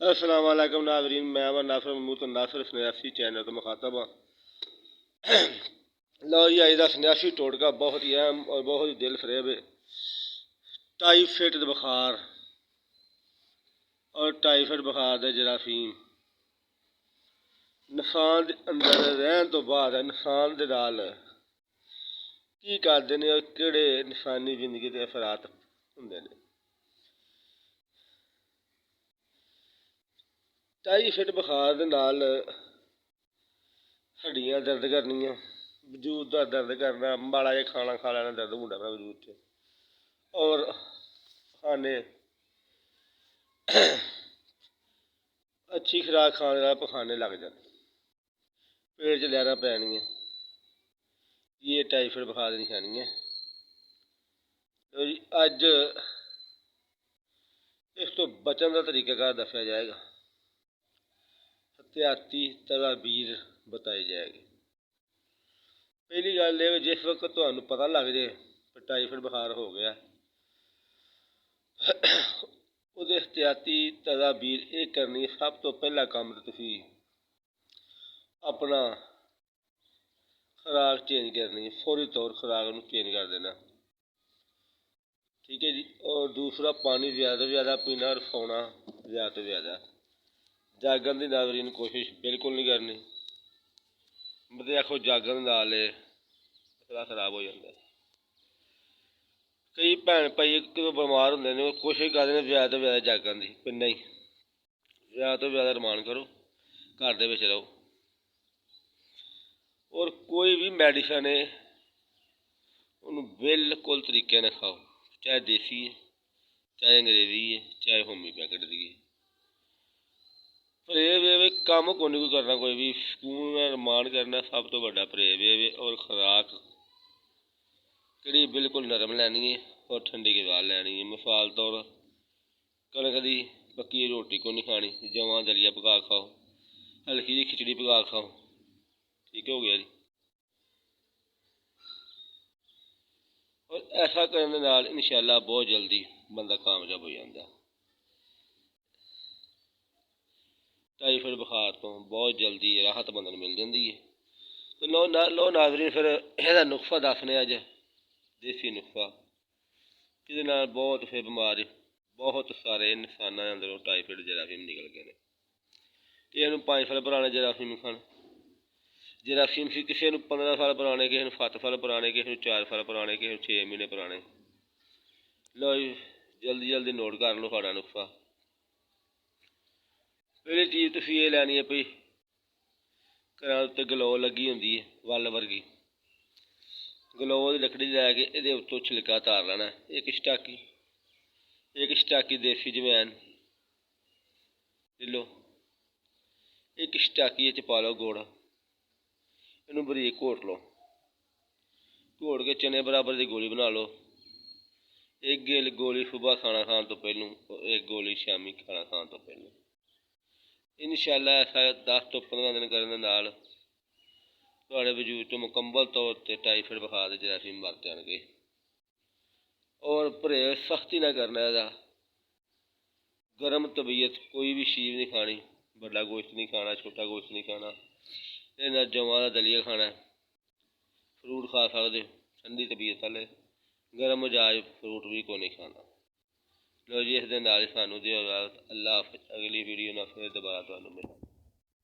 अस्सलाम वालेकुम नाज़रीन, मैं अमर नासर महमूद नासर सन्यासी चैनल तो मुखातब हाँ। लो जी, अज का सन्यासी टोटका बहुत ही अहम और बहुत ही दिल फरेब है। टाईफाइड बुखार और टाईफाइड बुखार का जरासीम इंसान के अंदर रहन तो बाद इंसान के नाल की करते हैं और किहड़े इंसानी जिंदगी के असरात होंदे ने। टाईफाइड बुखार के नाल हड्डियां दर्द करनियां, वजूद का दर्द करना, माड़ा जिहा खाना खा लेना दर्द होंदा रैहना वजूद च, और खाने अच्छी खुराक खाने नाल पखाने लग जाने, पेट च लहरां पैनियां। ये टाईफाइड बुखार की निशानी है। तो जी अज इस तो बचन का तरीकाकार दस्या जाएगा, एहतियाती तदाबीर बताई जाएगी। पहली गल ये, जिस वक्त तुहानूं पता लग जाए कि टाईफाइड बुखार हो गया, ਉਹਦੇ एहतियाती तदाबीर ये करनी, सब तो पहला काम तो तुसीं अपना खुराक चेंज करनी है, फौरी तौर खुराक नूं चेंज कर देना, ठीक है जी। और दूसरा, पानी ज़्यादा तो ज़्यादा पीना और सौना ज़्यादा तो ज़्यादा। जागन की नाज़रीन कोशिश बिल्कुल नहीं करनी, मतलब आखो जागन नाल मसला खराब हो जाता है। कई भैन भाई कदों बमार होंदे ने, कोशिश करते हैं ज़्यादा तो ज़्यादा जागन की, पर नहीं, ज़्यादा तो ज़्यादा रमान करो, घर दे विच रहो। और कोई भी मैडिसन है उन्होंने बिल्कुल तरीके नाल खाओ, चाहे देसी है, चाहे अंग्रेजी है, चाहे होम्योपैथिक दी है। परहेज है, कम को नहीं कोई करना, कोई भी सकून रमान करना, सब तो बड़ा परहेज है। और खुराक कड़ी बिल्कुल नरम लैनी है और ठंडी गज़ा लैनी है। मिसाल तौर कणक की पक्की रोटी को नहीं खानी, जवां दलिया पका खाओ, हल्की जी खिचड़ी पका खाओ, ठीक हो गया जी। और ऐसा करने नाल इंशाअल्लाह बहुत जल्दी बंदा कामयाब हो जाता है। टाईफाइड बुखार तो बहुत जल्दी राहत बंदे नूं मिल जाती है। तो लो नाज़रीन, फिर यह नुस्खा दसने अज, देसी नुस्खा, जिहदे नाल बहुत फिर बीमारी, बहुत सारे इंसानां दे अंदरों टाईफाइड जरासीम निकल गए हैं। किसी नूं 5 साल पुराने जरासीम खान, जरासीम सी किसी नूं 15 साल पुराने, किसी नूं 7 साल पुराने, किसी नूं 4 साल पुराने, किसी नूं 6 महीने पुराने। लो जी, जल्दी जल्दी नोट कर लो साड़ा नुस्खा। पहली चीज़ तुसीं ये लैनी है भई, घरां उत्ते गलो लगी होंदी है वल वर्गी, गलो की लकड़ी लैके इहदे उत्तों छिलका तार लैना। एक स्टाकी देसी जवैन ले लो, एक स्टाकी च पा लो गुड़, इनू बरीक घोट लो, घोट के चने बराबर की गोली बना लो। एक गोली सुबह खाना खाने तो पहलू, एक गोली शामी खाना खाने तो पहलू। इंशाअल्लाह ऐसा 10 तो 15 दिन करने नाल तुहाडे वजूद तो मुकम्मल तौर पर टाईफाइड बुखार के जरासीम मर जाएंगे। और परहेज सख्ती ना करना है। गर्म तबीयत कोई भी चीज़ नहीं खानी, बड़ा गोश्त नहीं खाना, छोटा गोश्त नहीं खाना, ये जवां का दलिया खाना, फ्रूट खा सकते ठंडी तबीयत वाले, गर्म मजाज फ्रूट भी को नहीं खाना। लो जी, इस दे नाल ही सानू दिओ इजाज़त। अल्लाह हाफिज़। अगली वीडियो नाल फिर दोबारा तुहानूं मिलांगे।